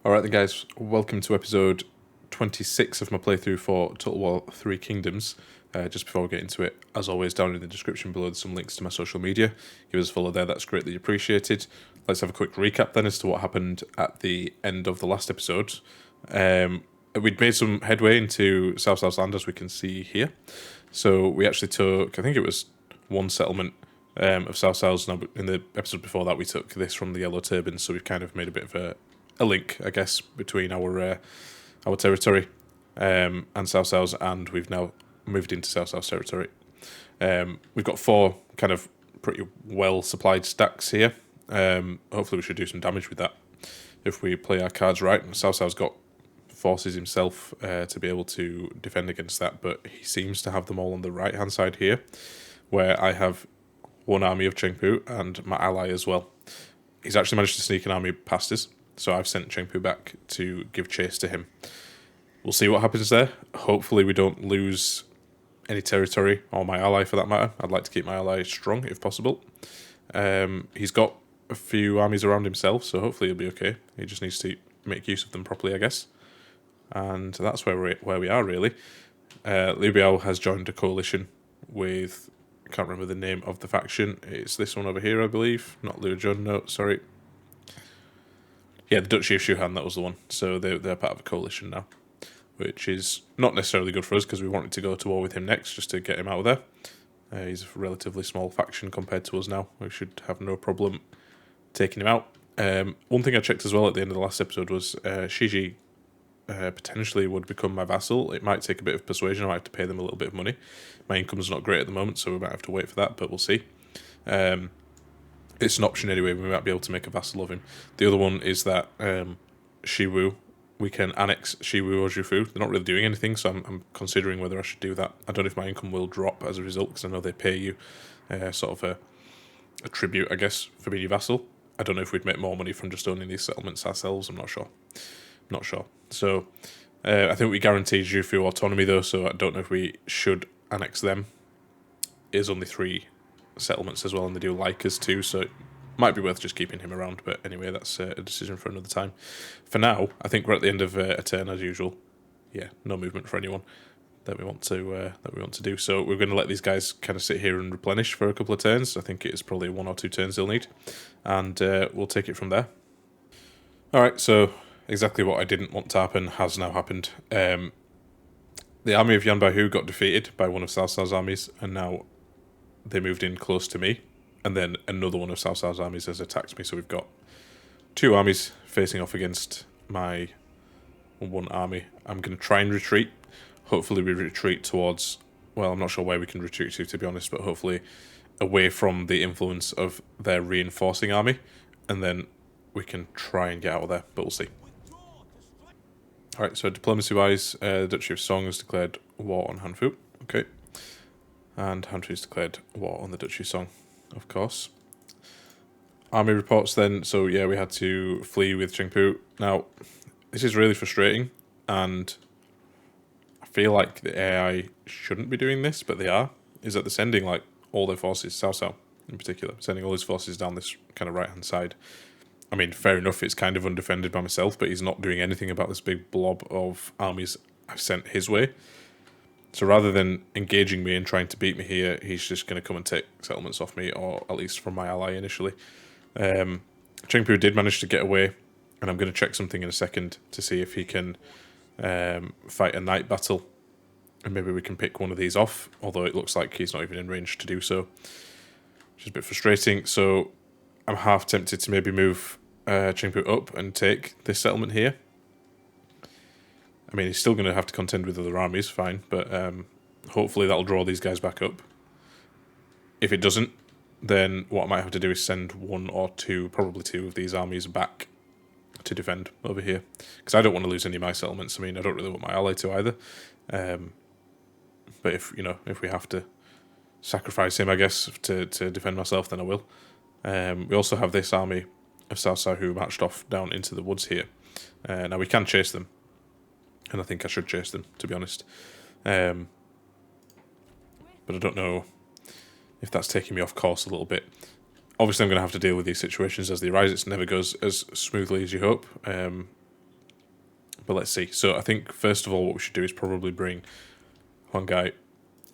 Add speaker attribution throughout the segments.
Speaker 1: Alright then guys, welcome to episode 26 of my playthrough for Total War 3 Kingdoms. Just before we get into it, as always, down in the description below there's some links to my social media. Give us a follow there, that's greatly appreciated. Let's have a quick recap then as to what happened at the end of the last episode. We'd made some headway into South Land, as we can see here. So we actually took, I think it was one settlement of South. Now in the episode before that we took this from the Yellow Turbans, so we've kind of made a bit of a link, I guess, between our territory and South, and we've now moved into South territory. We've got 4 kind of pretty well supplied stacks here. Hopefully we should do some damage with that if we play our cards right. South's got forces himself to be able to defend against that, but he seems to have them all on the right hand side here, where I have one army of Chengpu and my ally as well. He's actually managed to sneak an army past us, so I've sent Chengpu back to give chase to him. We'll see what happens there. Hopefully we don't lose any territory, or my ally for that matter. I'd like to keep my ally strong if possible. He's got a few armies around himself, so hopefully he'll be okay. He just needs to make use of them properly, I guess. And that's where we are, really. Liu Biao has joined a coalition with, I can't remember the name of the faction. It's this one over here, I believe. Not Liu Jun, no, sorry. Yeah, the Duchy of Shuhan, that was the one. So they're part of a coalition now, which is not necessarily good for us because we wanted to go to war with him next just to get him out of there. He's a relatively small faction compared to us now. We should have no problem taking him out. One thing I checked as well at the end of the last episode was Shiji potentially would become my vassal. It might take a bit of persuasion. I might have to pay them a little bit of money. My income's not great at the moment, so we might have to wait for that, but we'll see. It's an option anyway. We might be able to make a vassal of him. The other one is that Shiwu, we can annex Shiwu or Jufu. They're not really doing anything, so I'm considering whether I should do that. I don't know if my income will drop as a result, because I know they pay you sort of a tribute, I guess, for being your vassal. I don't know if we'd make more money from just owning these settlements ourselves. I'm not sure. So I think we guaranteed Jufu autonomy though, so I don't know if we should annex them. There's only 3 settlements as well, and they do like us too, so it might be worth just keeping him around. But anyway, that's a decision for another time. For now, I think we're at the end of a turn as usual. Yeah, no movement for anyone that we want to do. So we're going to let these guys kind of sit here and replenish for a couple of turns. I think it's probably 1 or 2 turns they'll need, and we'll take it from there. All right, so exactly what I didn't want to happen has now happened. The army of Yan Baihu got defeated by one of Cao Cao's armies, and now they moved in close to me, and then another one of Cao Cao's armies has attacked me. So we've got 2 armies facing off against my 1 army. I'm going to try and retreat. Hopefully we retreat towards, well, I'm not sure where we can retreat to be honest, but hopefully away from the influence of their reinforcing army, and then we can try and get out of there, but we'll see. Alright, so diplomacy-wise, the Duchy of Song has declared war on Hanfu. Okay. And Hanfu's declared war on the Duchy of Song, of course. Army reports then, so yeah, we had to flee with Chengpu. Now, this is really frustrating, and I feel like the AI shouldn't be doing this, but they are. Is that they're sending like all their forces, Cao Cao in particular, sending all his forces down this kind of right-hand side. I mean, fair enough, it's kind of undefended by myself, but he's not doing anything about this big blob of armies I've sent his way. So rather than engaging me and trying to beat me here, he's just going to come and take settlements off me, or at least from my ally initially. Chengpu did manage to get away, and I'm going to check something in a second to see if he can fight a night battle, and maybe we can pick one of these off, although it looks like he's not even in range to do so, which is a bit frustrating. So I'm half tempted to maybe move Chengpu up and take this settlement here. I mean, he's still going to have to contend with other armies, fine, but hopefully that'll draw these guys back up. If it doesn't, then what I might have to do is send 1 or 2, probably 2 of these armies back to defend over here, because I don't want to lose any of my settlements. I mean, I don't really want my ally to either. But if we have to sacrifice him, I guess, to defend myself, then I will. We also have this army of Cao Cao who marched off down into the woods here. Now we can chase them, and I think I should chase them, to be honest. But I don't know if that's taking me off course a little bit. Obviously I'm going to have to deal with these situations as they arise. It never goes as smoothly as you hope. But let's see. So I think first of all what we should do is probably bring Huang Gai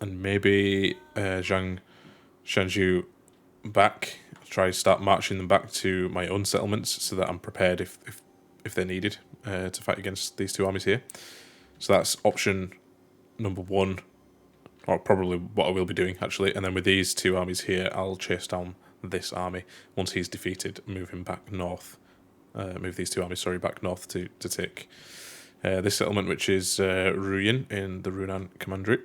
Speaker 1: and maybe Zhang Shanju back. Try to start marching them back to my own settlements so that I'm prepared if they're needed to fight against these two armies here. So that's option number one, or probably what I will be doing actually. And then with these two armies here, I'll chase down this army. Once he's defeated, move him back north. Move these two armies, back north to take this settlement, which is Ruyin in the Runan Commandery.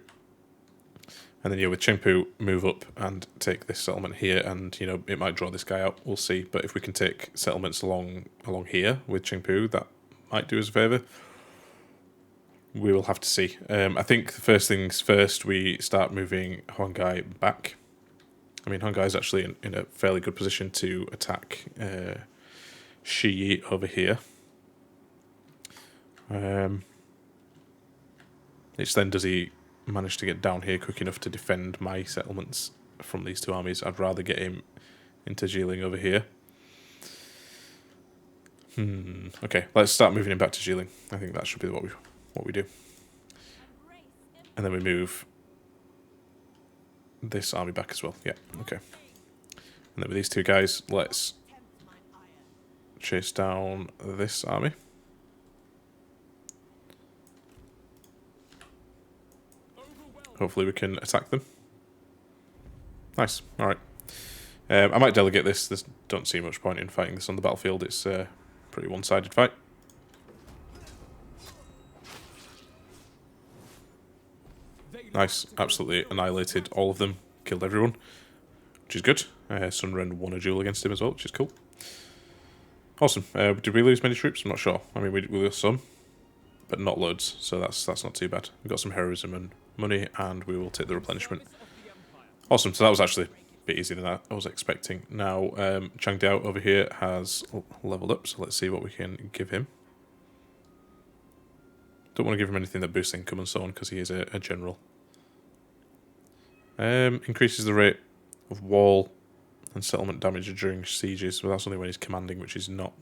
Speaker 1: And then, with Chengpu, move up and take this settlement here, and, it might draw this guy out, we'll see. But if we can take settlements along here with Chengpu, that might do us a favour. We will have to see. I think the first things first, we start moving Huang Gai back. I mean, Huang Gai is actually in a fairly good position to attack Shi Yi over here. It's then, does he manage to get down here quick enough to defend my settlements from these two armies? I'd rather get him into Jilin over here. Okay, let's start moving him back to Jilin. I think that should be what we do. And then we move this army back as well. Yeah, okay. And then with these two guys, let's chase down this army. Hopefully we can attack them. Nice. Alright. I might delegate this. There's don't see much point in fighting this on the battlefield. It's a pretty one-sided fight. Nice. Absolutely annihilated all of them. Killed everyone. Which is good. Sun Ren won a duel against him as well, which is cool. Awesome. Did we lose many troops? I'm not sure. I mean, we lost some, but not loads, so that's not too bad. We've got some heroism and money, and we will take the replenishment. Awesome, so that was actually a bit easier than I was expecting. Now, Chang Diao over here has leveled up, so let's see what we can give him. Don't want to give him anything that boosts income and so on, because he is a general. Increases the rate of wall and settlement damage during sieges, but that's only when he's commanding, which is not.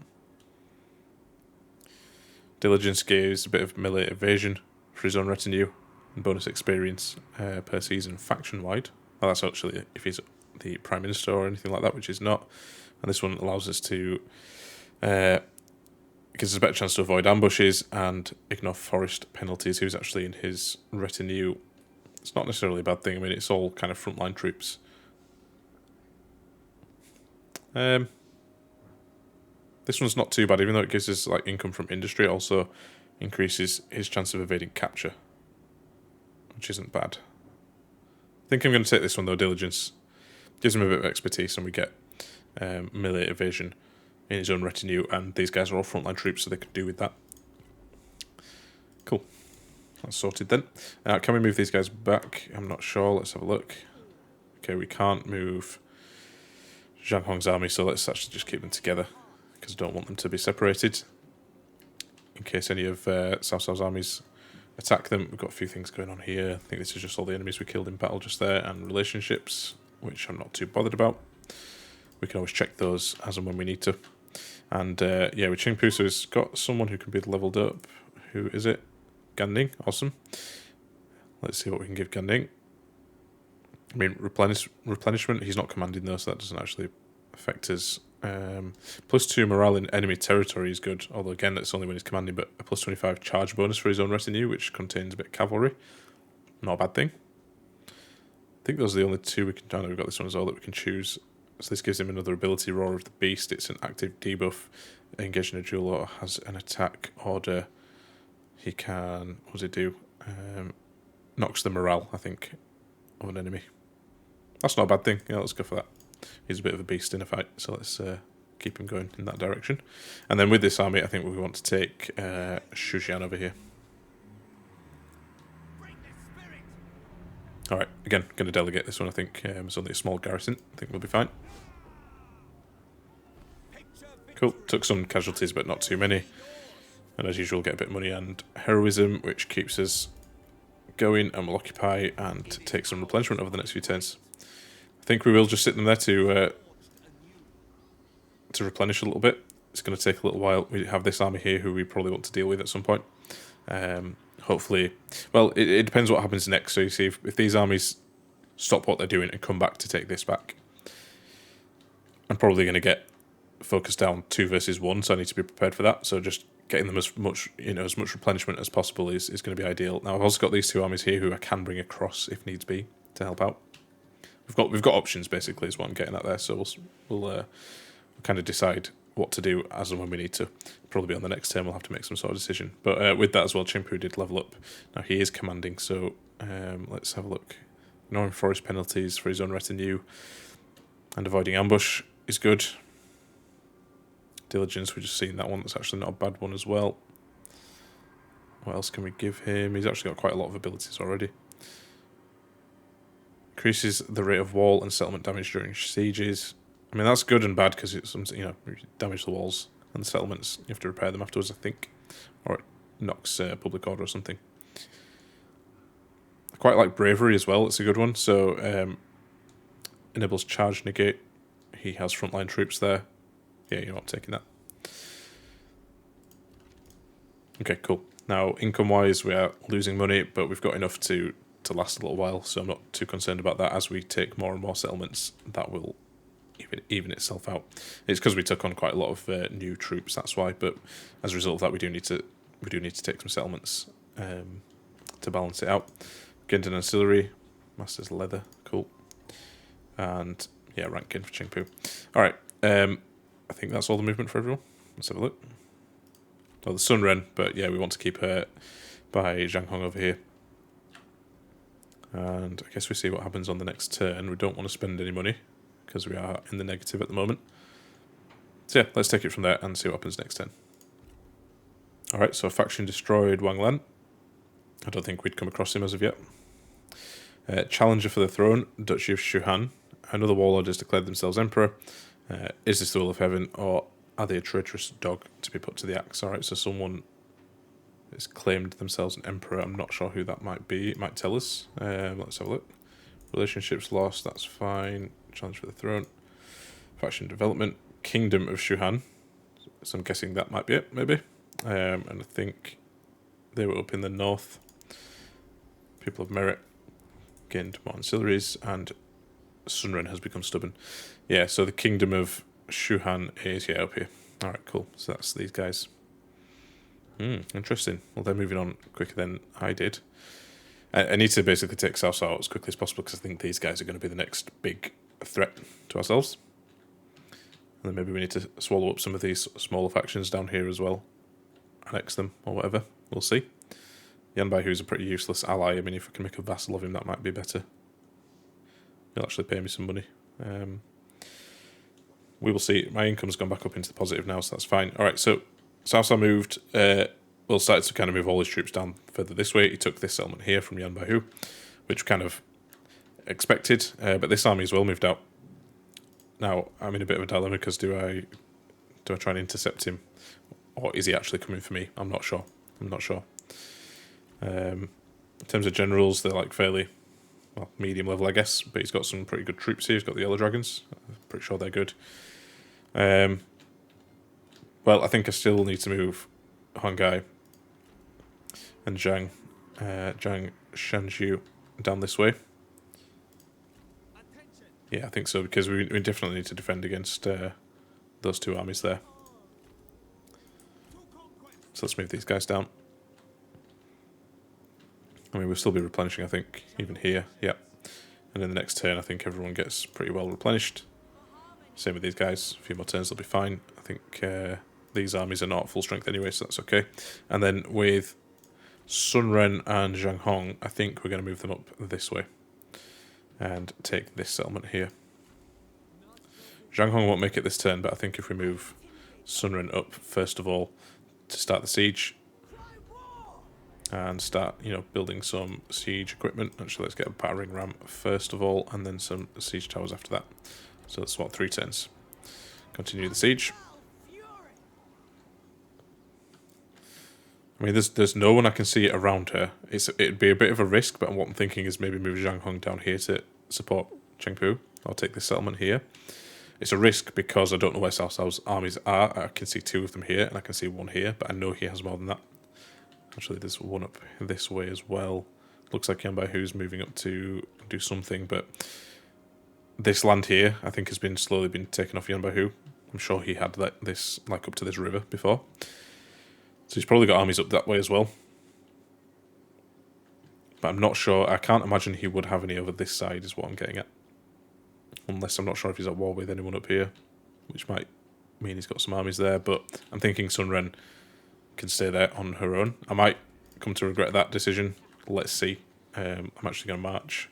Speaker 1: Diligence gives a bit of melee evasion for his own retinue, and bonus experience per season faction-wide. Well, that's actually if he's the Prime Minister or anything like that, which is not. And this one allows us to... gives us a better chance to avoid ambushes and ignore forest penalties. He was actually in his retinue. It's not necessarily a bad thing. I mean, it's all kind of frontline troops. This one's not too bad, even though it gives us income from industry. It also increases his chance of evading capture, which isn't bad. I think I'm going to take this one though. Diligence gives him a bit of expertise, and we get melee evasion in his own retinue. And these guys are all frontline troops, so they can do with that. Cool. That's sorted then. Can we move these guys back? I'm not sure. Let's have a look. Okay, we can't move Zhang Hong's army, so let's actually just keep them together, because I don't want them to be separated in case any of Cao Cao's armies attack them. We've got a few things going on here. I think this is just all the enemies we killed in battle just there, and relationships, which I'm not too bothered about. We can always check those as and when we need to. And yeah, with Qingpu, so he's got someone who can be leveled up. Who is it? Ganding. Awesome. Let's see what we can give Ganding. I mean, replenishment, he's not commanding though, so that doesn't actually affect us. +2 morale in enemy territory is good, although again, that's only when he's commanding, but a +25 charge bonus for his own retinue, which contains a bit of cavalry. Not a bad thing. I think those are the only two we can... I know we've got this one as well that we can choose. So this gives him another ability, Roar of the Beast. It's an active debuff. Engaged in a duel or has an attack order. He can... what does it do? Knocks the morale, I think, of an enemy. That's not a bad thing. Yeah, let's go for that. He's a bit of a beast in a fight, so let's keep him going in that direction. And then with this army, I think we want to take Sun Jian over here. Alright, again, going to delegate this one, I think. It's only a small garrison. I think we'll be fine. Cool. Took some casualties, but not too many. And as usual, get a bit of money and heroism, which keeps us going, and we'll occupy and take some replenishment over the next few turns. I think we will just sit them there to replenish a little bit. it's going to take a little while. We have this army here who we probably want to deal with at some point. Hopefully, well, it depends what happens next. So you see, if these armies stop what they're doing and come back to take this back, I'm probably going to get focused down 2 versus 1, so I need to be prepared for that. So just getting them as much replenishment as possible is going to be ideal. Now I've also got these 2 armies here who I can bring across if needs be to help out. We've got options basically, is what I'm getting at there. So we'll kind of decide what to do as and when we need to. Probably on the next turn we'll have to make some sort of decision. But with that as well, Chimpu did level up. Now he is commanding, so let's have a look. Ignoring forest penalties for his own retinue and avoiding ambush is good. Diligence, we've just seen that one. That's actually not a bad one as well. What else can we give him? He's actually got quite a lot of abilities already. Increases the rate of wall and settlement damage during sieges. I mean, that's good and bad because it's, you damage the walls and the settlements. You have to repair them afterwards, I think. Or it knocks public order or something. I quite like bravery as well. It's a good one. So, enables charge negate. He has frontline troops there. Yeah, I'm taking that. Okay, cool. Now, income-wise, we are losing money, but we've got enough to last a little while, so I'm not too concerned about that. As we take more and more settlements, that will even itself out. It's because we took on quite a lot of new troops, that's why. But as a result of that, we do need to take some settlements to balance it out. Get an ancillary, Master's Leather, cool, and yeah, ranking for Chengpu. All right, I think that's all the movement for everyone. Let's have a look. Oh, the Sun Ren, but yeah, we want to keep her by Zhang Hong over here. And I guess we see what happens on the next turn. We don't want to spend any money because we are in the negative at the moment. So yeah, let's take it from there and see what happens next turn. Alright, so a faction destroyed Wang Lan. I don't think we'd come across him as of yet. Challenger for the throne, Duchy of Shuhan. Another warlord has declared themselves emperor. Is this the will of heaven, or are they a traitorous dog to be put to the axe? Alright, so someone has claimed themselves an emperor. I'm not sure who that might be. It might tell us. Let's have a look. Relationships lost, that's fine. Challenge for the throne. Faction development. Kingdom of Shuhan. So I'm guessing that might be it, maybe. And I think they were up in the north. People of merit gained more ancillaries, and Sun Ren has become stubborn. Yeah, so the Kingdom of Shuhan is, yeah, up here. Alright, cool. So that's these guys. Interesting. Well, they're moving on quicker than I did. I need to basically take South out as quickly as possible because I think these guys are going to be the next big threat to ourselves. And then maybe we need to swallow up some of these smaller factions down here as well. Annex them or whatever. We'll see. Yan Baihu's a pretty useless ally. I mean, if I can make a vassal of him, that might be better. He'll actually pay me some money. We will see. My income's gone back up into the positive now, so that's fine. Alright, so South moved. Will started to kind of move all his troops down further this way. He took this settlement here from Yan Baihu, which kind of expected. But this army as well moved out. Now, I'm in a bit of a dilemma because do I try and intercept him? Or is he actually coming for me? I'm not sure. In terms of generals, they're like fairly, well, medium level, I guess. But he's got some pretty good troops here. He's got the Yellow Dragons. I'm pretty sure they're good. Well, I think I still need to move Hongai and Zhang Shanzhu down this way. Yeah, I think so, because we definitely need to defend against those 2 armies there. So let's move these guys down. I mean, we'll still be replenishing, I think, even here. Yeah. And in the next turn, I think everyone gets pretty well replenished. Same with these guys. A few more turns, they'll be fine. I think these armies are not full strength anyway, so that's okay. And then with Sun Ren and Zhang Hong, I think we're going to move them up this way and take this settlement here. Zhang Hong won't make it this turn, but I think if we move Sun Ren up first of all to start the siege and start, building some siege equipment. Actually, let's get a battering ram first of all, and then some siege towers after that. So that's what, 3 turns. Continue the siege. I mean, there's no one I can see around her. It'd be a bit of a risk, but what I'm thinking is maybe move Zhang Hong down here to support Chengpu. I'll take this settlement here. It's a risk because I don't know where Cao Cao's armies are. I can see 2 of them here, and I can see 1 here, but I know he has more than that. Actually, there's 1 up this way as well. Looks like Yan Baihu's moving up to do something, but this land here, I think, has been slowly been taken off Yan Baihu. I'm sure he had this like up to this river before. So he's probably got armies up that way as well. But I'm not sure. I can't imagine he would have any over this side is what I'm getting at. Unless I'm not sure if he's at war with anyone up here, which might mean he's got some armies there. But I'm thinking Sun Ren can stay there on her own. I might come to regret that decision. Let's see. I'm actually going to march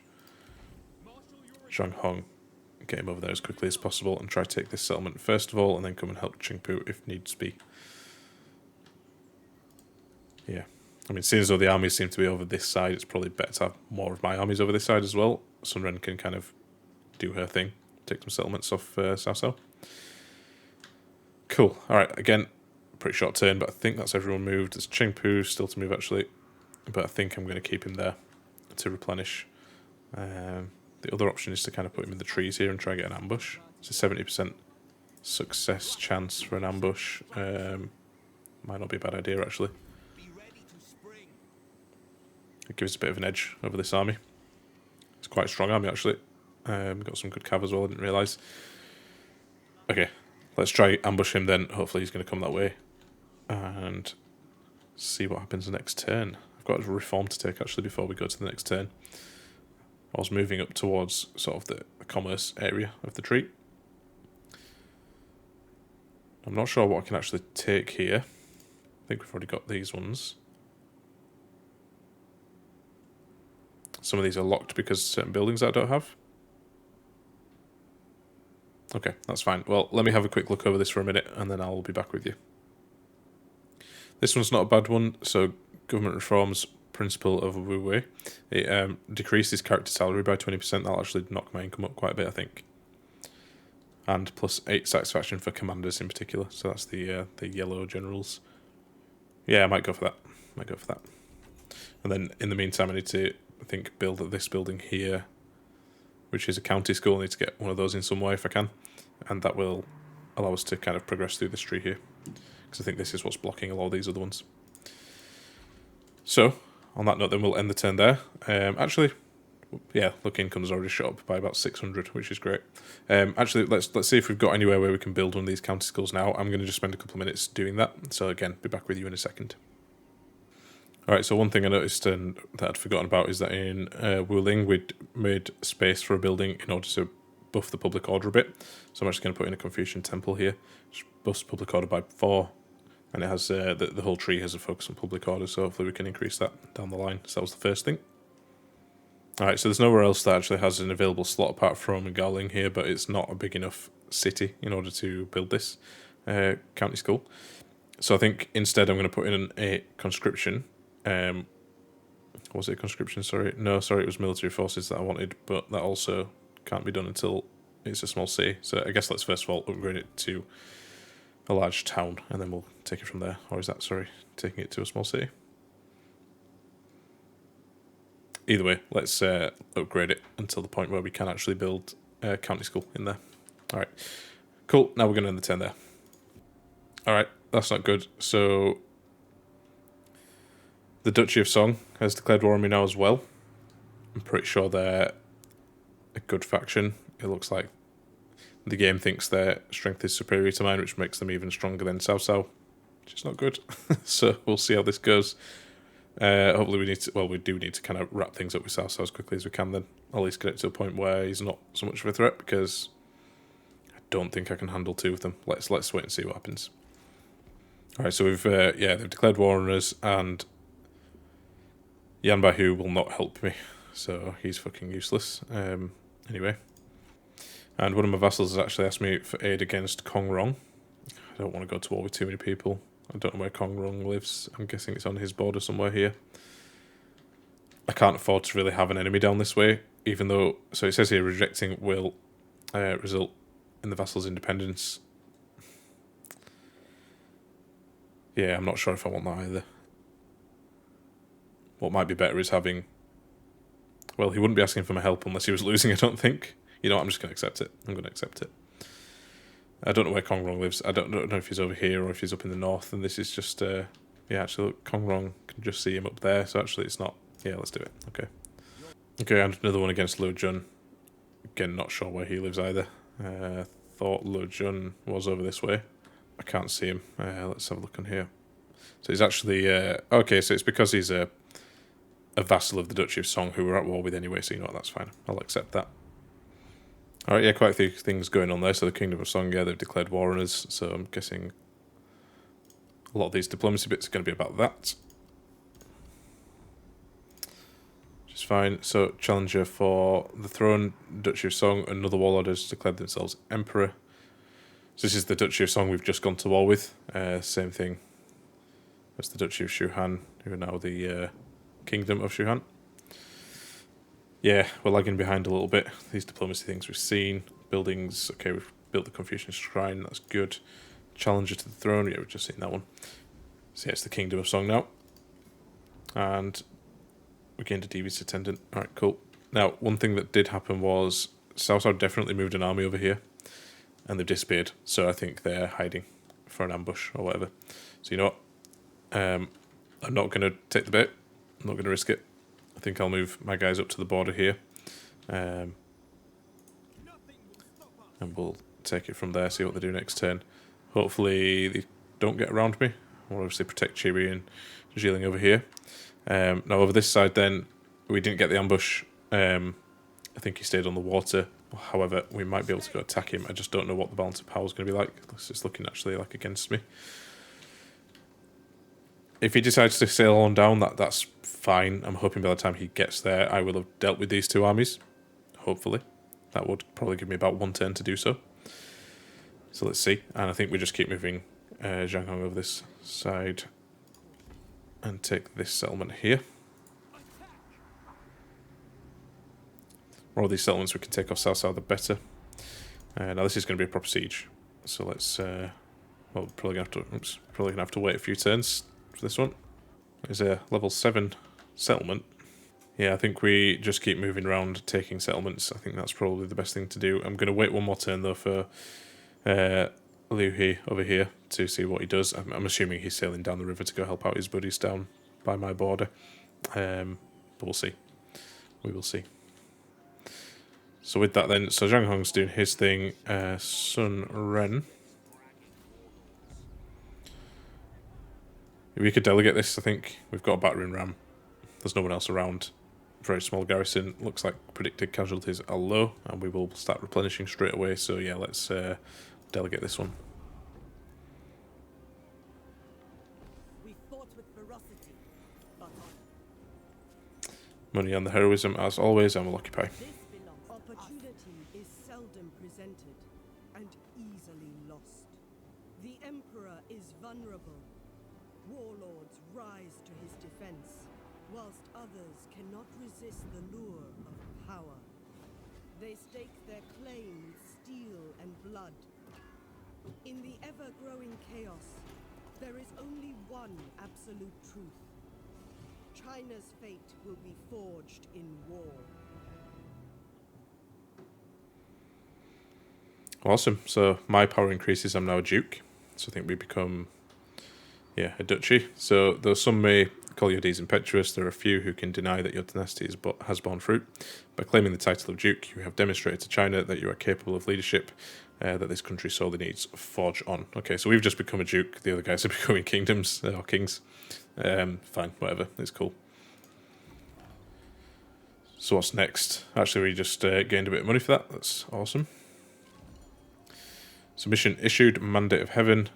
Speaker 1: Zhang Hong, get him over there as quickly as possible and try to take this settlement first of all, and then come and help Qingpu if needs be. Yeah. I mean, seeing as though the armies seem to be over this side, it's probably better to have more of my armies over this side as well. Sun Ren can kind of do her thing, take some settlements off Cao Cao. Cool. Alright, again, pretty short turn, but I think that's everyone moved. There's Qingpu still to move, actually, but I think I'm going to keep him there to replenish. The other option is to kind of put him in the trees here and try and get an ambush. It's a 70% success chance for an ambush. Might not be a bad idea, actually. It gives a bit of an edge over this army. It's quite a strong army, actually. Got some good cav as well, I didn't realise. Okay, let's try ambush him then. Hopefully he's going to come that way. And see what happens the next turn. I've got a reform to take, actually, before we go to the next turn. I was moving up towards sort of the commerce area of the tree. I'm not sure what I can actually take here. I think we've already got these ones. Some of these are locked because certain buildings I don't have. Okay, that's fine. Well, let me have a quick look over this for a minute and then I'll be back with you. This one's not a bad one. So, government reforms principle of Wu Wei. It decreased his character salary by 20%. That'll actually knock my income up quite a bit, I think. And plus 8 satisfaction for commanders in particular. So that's the yellow generals. Yeah, I might go for that. And then in the meantime, I need to, I think, build this building here, which is a county school. I need to get one of those in some way if I can. And that will allow us to kind of progress through this tree here. Because I think this is what's blocking a lot of these other ones. So, on that note, then we'll end the turn there. Actually, yeah, look, income's already shot up by about 600, which is great. Actually, let's see if we've got anywhere where we can build one of these county schools now. I'm going to just spend a couple of minutes doing that. So again, be back with you in a second. Alright, so one thing I noticed and that I'd forgotten about is that in Wuling we'd made space for a building in order to buff the public order a bit. So I'm actually going to put in a Confucian temple here, which buffs public order by 4. And it has the whole tree has a focus on public order, so hopefully we can increase that down the line. So that was the first thing. Alright, so there's nowhere else that actually has an available slot apart from Gaoling here, but it's not a big enough city in order to build this county school. So I think instead I'm going to put in a conscription. Was it a conscription? Sorry. No, sorry, it was military forces that I wanted, but that also can't be done until it's a small city. So I guess let's first of all upgrade it to a large town, and then we'll take it from there. Or is that, sorry, taking it to a small city? Either way, let's upgrade it until the point where we can actually build a county school in there. Alright, cool. Now we're going to end the turn there. Alright, that's not good. So, the Duchy of Song has declared war on me now as well. I'm pretty sure they're a good faction. It looks like the game thinks their strength is superior to mine, which makes them even stronger than Cao Cao, which is not good. So we'll see how this goes. Hopefully we do need to kind of wrap things up with Cao Cao as quickly as we can then. At least get it to a point where he's not so much of a threat, because I don't think I can handle 2 of them. Let's wait and see what happens. Alright, so we've, they've declared war on us, and Yan Baihu will not help me, so he's fucking useless. Anyway. And one of my vassals has actually asked me for aid against Kong Rong. I don't want to go to war with too many people. I don't know where Kong Rong lives. I'm guessing it's on his border somewhere here. I can't afford to really have an enemy down this way, even though... So it says here, rejecting will result in the vassal's independence. Yeah, I'm not sure if I want that either. What might be better is having... Well, he wouldn't be asking for my help unless he was losing, I don't think. You know what, I'm just going to accept it. I'm going to accept it. I don't know where Kongrong lives. I don't know if he's over here or if he's up in the north. And this is just, yeah, actually, look, Kongrong can just see him up there. So actually, it's not. Yeah, let's do it. Okay. Okay, and another one against Luo Jun. Again, not sure where he lives either. Thought Luo Jun was over this way. I can't see him. Let's have a look on here. So he's actually okay. So it's because he's a vassal of the Duchy of Song, who we're at war with anyway. So you know what, that's fine. I'll accept that. All right, yeah, quite a few things going on there. So the Kingdom of Song, yeah, they've declared war on us. So I'm guessing a lot of these diplomacy bits are going to be about that. Which is fine. So challenger for the throne, Duchy of Song, another warlord has declared themselves emperor. So this is the Duchy of Song we've just gone to war with. Same thing as the Duchy of Shuhan, who are now the Kingdom of Shuhan. Yeah, we're lagging behind a little bit. These diplomacy things we've seen. Buildings, okay, we've built the Confucian Shrine, that's good. Challenger to the throne, yeah, we've just seen that one. So yeah, it's the Kingdom of Song now. And we gained a devious attendant. Alright, cool. Now, one thing that did happen was Cao Cao definitely moved an army over here. And they've disappeared. So I think they're hiding for an ambush or whatever. So you know what? I'm not going to take the bait. I'm not going to risk it. I think I'll move my guys up to the border here. And we'll take it from there, see what they do next turn. Hopefully they don't get around me. I'll obviously protect Chiri and Zhiling over here. Now over this side then, we didn't get the ambush. I think he stayed on the water. However, we might be able to go attack him. I just don't know what the balance of power is going to be like. It's looking actually like against me. If he decides to sail on down, that's fine. I'm hoping by the time he gets there, I will have dealt with these two armies. Hopefully. That would probably give me about one turn to do so. So let's see. And I think we just keep moving Zhang Hong over this side. And take this settlement here. The more of these settlements we can take off Cao Cao, the better. Now this is going to be a proper siege. So let's... well, we're probably going to have to wait a few turns for this one. There's a level 7 settlement. Yeah, I think we just keep moving around, taking settlements. I think that's probably the best thing to do. I'm going to wait one more turn, though, for Liu He over here to see what he does. I'm assuming he's sailing down the river to go help out his buddies down by my border. But we'll see. We will see. So with that then, so Zhang Hong's doing his thing. Sun Ren. We could delegate this, I think. We've got a battering ram. There's no one else around. Very small garrison. Looks like predicted casualties are low, and we will start replenishing straight away. So yeah, let's delegate this one.
Speaker 2: We fought with ferocity, but
Speaker 1: Money on the heroism as always, and we'll occupy.
Speaker 2: opportunity is seldom presented and easily lost. The Emperor is vulnerable. Warlords rise to his defense, whilst others cannot resist the lure of power. They stake their claim with steel and blood. In the ever-growing chaos, there is only one absolute truth. China's fate will be forged in war.
Speaker 1: Awesome. So my power increases. I'm now a duke. So I think we become, yeah, a duchy. So though some may call your deeds impetuous, there are a few who can deny that your dynasty has borne fruit. By claiming the title of duke, you have demonstrated to China that you are capable of leadership that this country sorely needs. Forge on. Okay, so we've just become a duke. The other guys are becoming kingdoms or kings. Fine, whatever. It's cool. So what's next? Actually, we just gained a bit of money for that. That's awesome. Submission issued, Mandate of Heaven,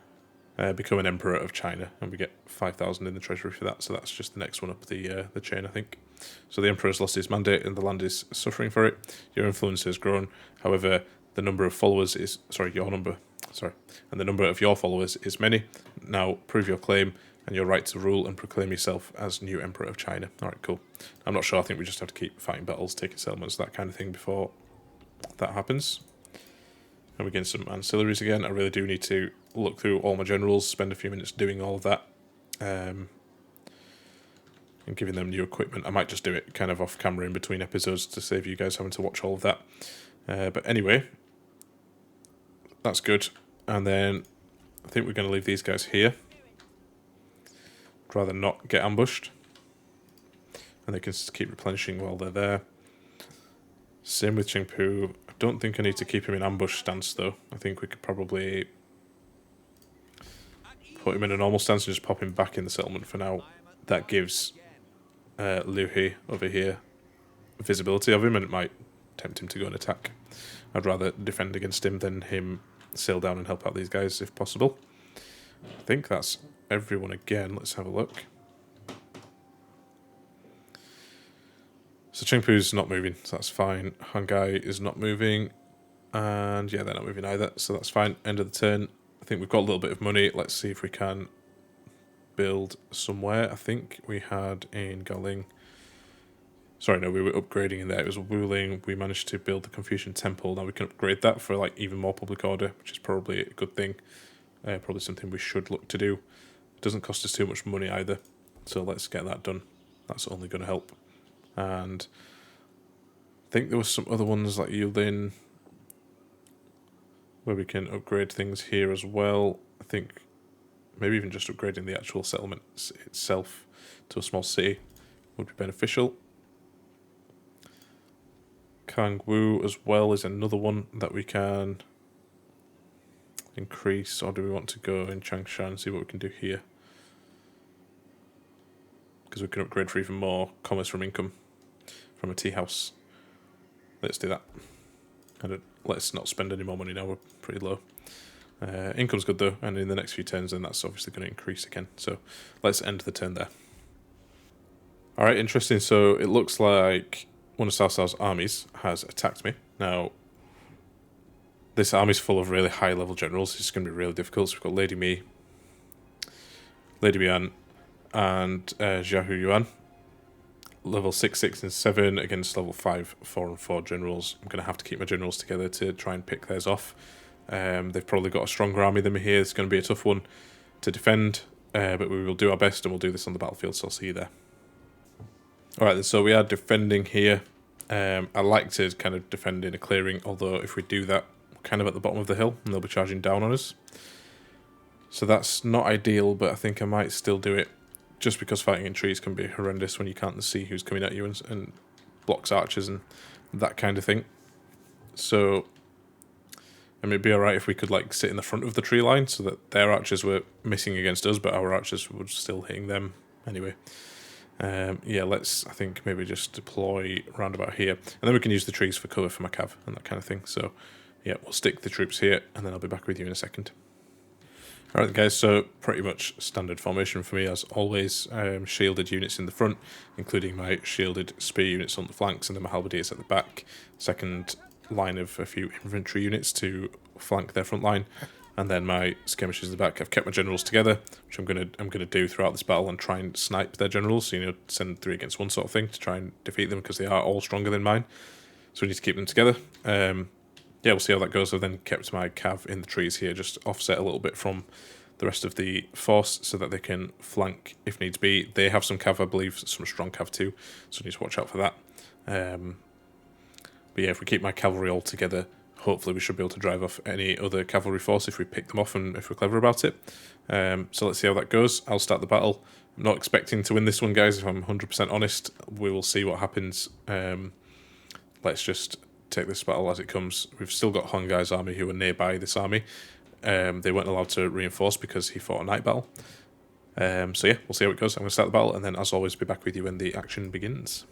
Speaker 1: become an Emperor of China, and we get 5,000 in the treasury for that, so that's just the next one up the chain, I think. So the Emperor has lost his mandate, and the land is suffering for it. Your influence has grown, however, the number of followers is, and the number of your followers is many. Now, prove your claim, and your right to rule, and proclaim yourself as new Emperor of China. Alright, cool. I'm not sure, I think we just have to keep fighting battles, taking settlements, that kind of thing before that happens. And we get some ancillaries again. I really do need to look through all my generals, spend a few minutes doing all of that. And giving them new equipment. I might just do it kind of off camera in between episodes to save you guys having to watch all of that. But anyway, that's good. And then I think we're going to leave these guys here. I'd rather not get ambushed. And they can just keep replenishing while they're there. Same with Qingpu. I don't think I need to keep him in ambush stance though. I think we could probably put him in a normal stance and just pop him back in the settlement for now. That gives Liu He over here visibility of him, and it might tempt him to go and attack. I'd rather defend against him than him sail down and help out these guys if possible. I think that's everyone again. Let's have a look. So Qingpu's not moving, so that's fine. Hangai is not moving, and yeah, they're not moving either, so that's fine. End of the turn. I think we've got a little bit of money. Let's see if we can build somewhere. I think we had in Galing... Sorry, no, we were upgrading in there. It was Wuling. We managed to build the Confucian Temple. Now we can upgrade that for like even more public order, which is probably a good thing. Probably something we should look to do. It doesn't cost us too much money either, so let's get that done. That's only going to help. And I think there was some other ones like Yulin where we can upgrade things here as well. I think maybe even just upgrading the actual settlement itself to a small city would be beneficial. Kangwu as well is another one that we can increase, or do we want to go in Changshan and see what we can do here? Because we can upgrade for even more commerce from income from a tea house. Let's do that. And let's not spend any more money now, we're pretty low. Income's good though, and in the next few turns then that's obviously going to increase again. So let's end the turn there. Alright, interesting. So it looks like one of Cao Cao's armies has attacked me. Now, this army's full of really high level generals. It's going to be really difficult. So we've got Lady Mi, Lady Mian, and Xiaohu Yuan. Level 6, 6, and 7 against level 5, 4, and 4 generals. I'm going to have to keep my generals together to try and pick theirs off. They've probably got a stronger army than me here. It's going to be a tough one to defend, but we will do our best and we'll do this on the battlefield, so I'll see you there. Alright, so we are defending here. I like to kind of defend in a clearing, although if we do that, we're kind of at the bottom of the hill and they'll be charging down on us. So that's not ideal, but I think I might still do it, just because fighting in trees can be horrendous when you can't see who's coming at you and blocks archers and that kind of thing. So, I mean, it'd be alright if we could like sit in the front of the tree line so that their archers were missing against us, but our archers were still hitting them anyway. Yeah, let's, I think, maybe just deploy round about here. And then we can use the trees for cover for my cav and that kind of thing. So, yeah, we'll stick the troops here, and then I'll be back with you in a second. Alright guys, so pretty much standard formation for me as always. Shielded units in the front, including my shielded spear units on the flanks, and then my halberdiers at the back. Second line of a few infantry units to flank their front line. And then my skirmishes at the back. I've kept my generals together, which I'm gonna do throughout this battle and try and snipe their generals. So, you know, send 3 against 1 sort of thing to try and defeat them, because they are all stronger than mine. So we need to keep them together. Yeah, we'll see how that goes. I've then kept my cav in the trees here, just offset a little bit from the rest of the force so that they can flank if needs be. They have some cav, I believe, some strong cav too, so I need to watch out for that. But yeah, if we keep my cavalry all together, hopefully we should be able to drive off any other cavalry force if we pick them off and if we're clever about it. So let's see how that goes. I'll start the battle. I'm not expecting to win this one, guys, if I'm 100% honest. We will see what happens. Let's just take this battle as it comes. We've still got Hongai's army who are nearby this army. They weren't allowed to reinforce because he fought a night battle. So yeah, we'll see how it goes. I'm going to start the battle, and then as always be back with you when the action begins.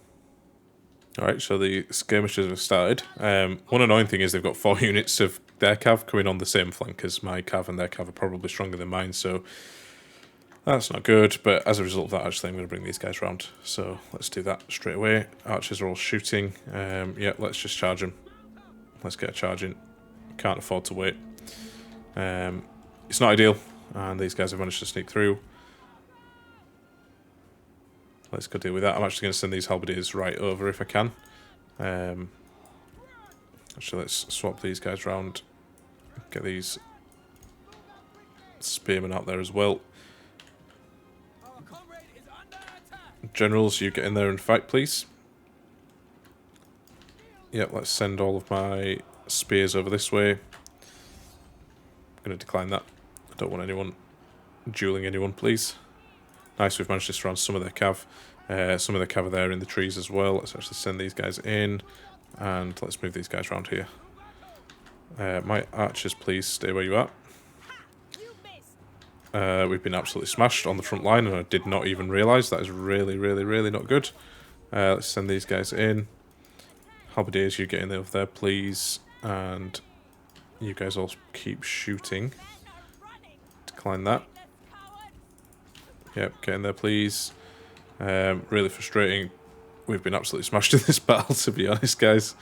Speaker 1: Alright, so the skirmishes have started. One annoying thing is they've got 4 units of their cav coming on the same flank as my cav, and their cav are probably stronger than mine, so that's not good. But as a result of that, actually, I'm going to bring these guys round. So let's do that straight away. Archers are all shooting. Yeah, let's just charge them. Let's get a charge in. Can't afford to wait. It's not ideal, and these guys have managed to sneak through. Let's go deal with that. I'm actually going to send these halberdiers right over if I can. Actually, let's swap these guys round. Get these spearmen out there as well. Generals, you get in there and fight, please. Yep, let's send all of my spears over this way. going to decline that. I don't want anyone dueling anyone, please. Nice, we've managed to surround some of their cav. Some of the cav are there in the trees as well. Let's actually send these guys in. And let's move these guys around here. My archers, please stay where you are. We've been absolutely smashed on the front line, and I did not even realise. That is really, really, really not good. Let's send these guys in. Halberdiers, you get in over there, please. And you guys all keep shooting. Decline that. Yep, get in there, please. Really frustrating. We've been absolutely smashed in this battle, to be honest, guys.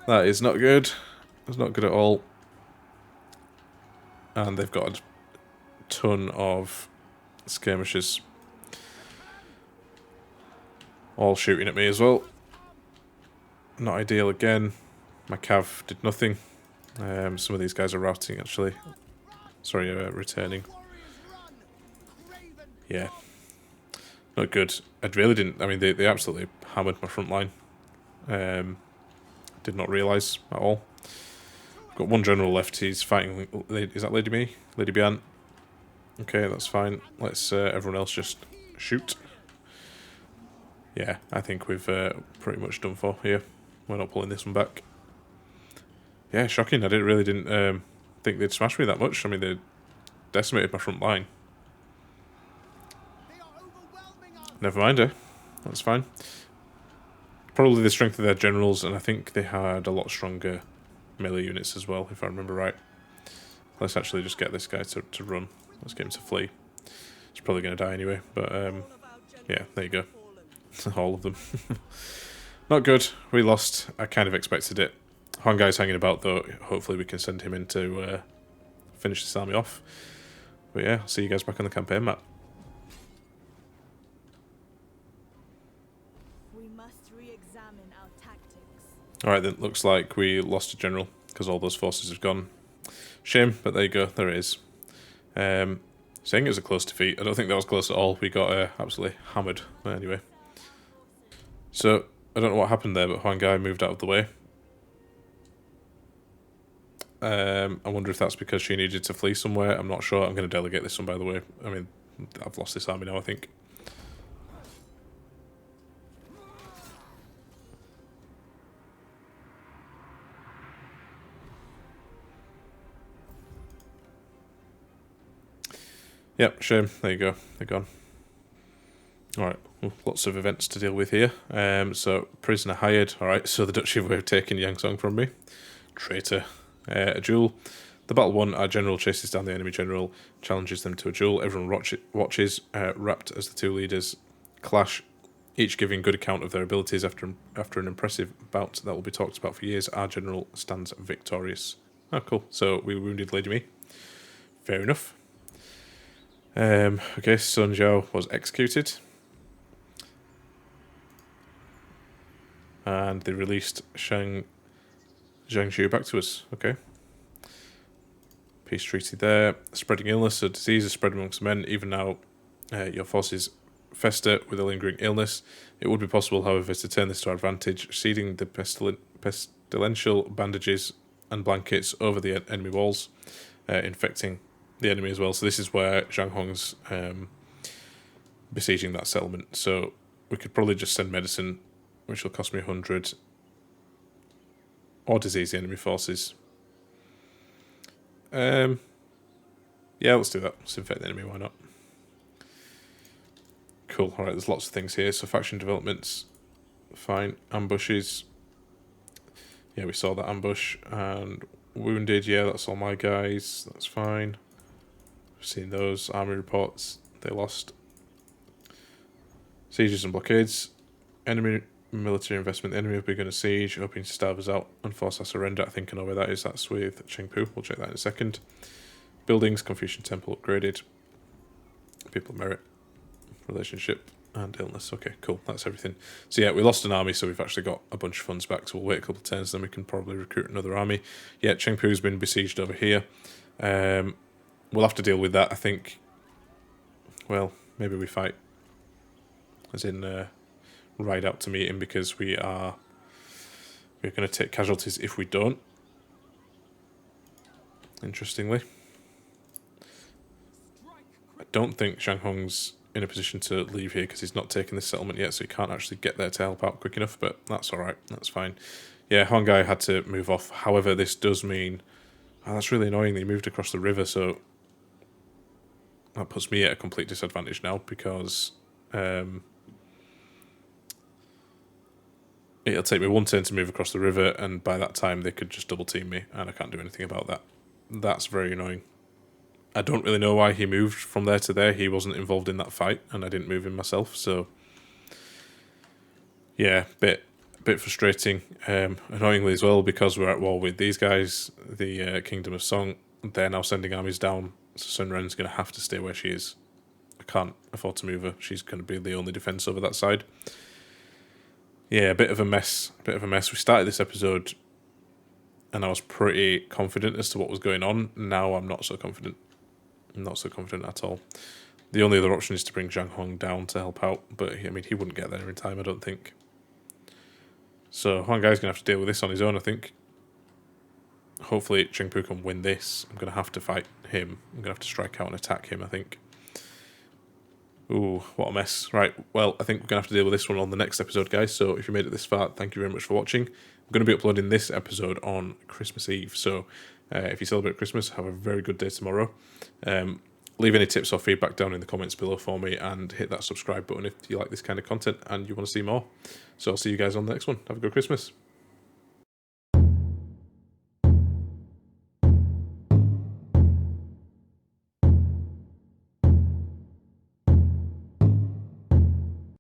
Speaker 1: That is not good. It's not good at all. And they've got a ton of skirmishes. All shooting at me as well. Not ideal again. My cav did nothing. Some of these guys are routing, actually. Sorry, returning. Yeah. Not good. I really didn't... I mean, they absolutely hammered my front line. Did not realise at all. Got one general left. He's fighting... Is that Lady Me? Lady Bian? Okay, that's fine. Let's everyone else just shoot. Yeah, I think we've pretty much done for here. We're not pulling this one back. Yeah, shocking. I really didn't think they'd smash me that much. I mean, they decimated my front line. Never mind, that's fine. Probably the strength of their generals, and I think they had a lot stronger melee units as well, if I remember right. Let's actually just get this guy to run. Let's get him to flee. He's probably going to die anyway, but yeah, there you go. All of them. Not good. We lost. I kind of expected it. Huang Gai's hanging about, though. Hopefully we can send him in to finish this army off. But yeah, see you guys back on the campaign map. Alright then, looks like we lost a general because all those forces have gone. Shame, but there you go, there it is. Saying it was a close defeat, I don't think that was close at all. We got absolutely hammered, but anyway. So, I don't know what happened there, but Huang Gai moved out of the way. I wonder if that's because she needed to flee somewhere. I'm not sure. I'm going to delegate this one, by the way. I mean, I've lost this army now, I think. Yep, shame. There you go. They're gone. Alright, well, lots of events to deal with here. So, prisoner hired. Alright, so the Dutch have taken Yangsong from me. Traitor. A duel. The battle won. Our general chases down the enemy general, challenges them to a duel. Everyone watches, wrapped as the two leaders clash, each giving good account of their abilities. After an impressive bout that will be talked about for years, our general stands victorious. Oh, cool. So, we wounded Lady Me. Fair enough. Okay, Sun Jian was executed. And they released Zhang Zhu back to us. Okay. Peace treaty there. Spreading illness. So disease is spread amongst men. Even now, your forces fester with a lingering illness. It would be possible, however, to turn this to our advantage, seeding the pestilential bandages and blankets over the enemy walls, infecting the enemy as well. So this is where Zhang Hong's besieging that settlement. So we could probably just send medicine, which will cost me 100, or disease the enemy forces. Yeah, let's do that. Let's infect the enemy, why not? Cool, alright, there's lots of things here. So faction developments, fine. Ambushes. Yeah, we saw that ambush. And wounded, yeah, that's all my guys. That's fine. I've seen those. Army reports, they lost. Sieges and blockades. Enemy military investment. The enemy have begun a siege, hoping to starve us out and force our surrender. I think I know where that is. That's with Chengpu. We'll check that in a second. Buildings, Confucian Temple upgraded. People merit. Relationship and illness. Okay, cool. That's everything. So yeah, we lost an army, so we've actually got a bunch of funds back. So we'll wait a couple of turns, then we can probably recruit another army. Yeah, Chengpu's been besieged over here. We'll have to deal with that, I think. Well, maybe we fight. As in, ride out to meet him, because we're going to take casualties if we don't. Interestingly. I don't think Zhang Hong's in a position to leave here because he's not taken this settlement yet, so he can't actually get there to help out quick enough, but that's alright, that's fine. Yeah, Hongai had to move off. However, this does mean... Oh, that's really annoying that he moved across the river, so... That puts me at a complete disadvantage now, because... It'll take me one turn to move across the river, and by that time they could just double team me, and I can't do anything about that. That's very annoying. I don't really know why he moved from there to there. He wasn't involved in that fight, and I didn't move him myself, so... Yeah, bit frustrating. Annoyingly as well, because we're at war with these guys, the Kingdom of Song, they're now sending armies down, so Sun Ren's going to have to stay where she is. I can't afford to move her. She's going to be the only defence over that side. Yeah, a bit of a mess. We started this episode and I was pretty confident as to what was going on. Now I'm not so confident. I'm not so confident at all. The only other option is to bring Zhang Hong down to help out, but I mean, he wouldn't get there in time, I don't think. So Huang Gai's going to have to deal with this on his own, I think. Hopefully Chengpu can win this. I'm going to have to fight him. I'm going to have to strike out and attack him, I think. Ooh, what a mess. Right, well, I think we're going to have to deal with this one on the next episode, guys. So if you made it this far, thank you very much for watching. I'm going to be uploading this episode on Christmas Eve. So if you celebrate Christmas, have a very good day tomorrow. Leave any tips or feedback down in the comments below for me, and hit that subscribe button if you like this kind of content and you want to see more. So I'll see you guys on the next one. Have a good Christmas.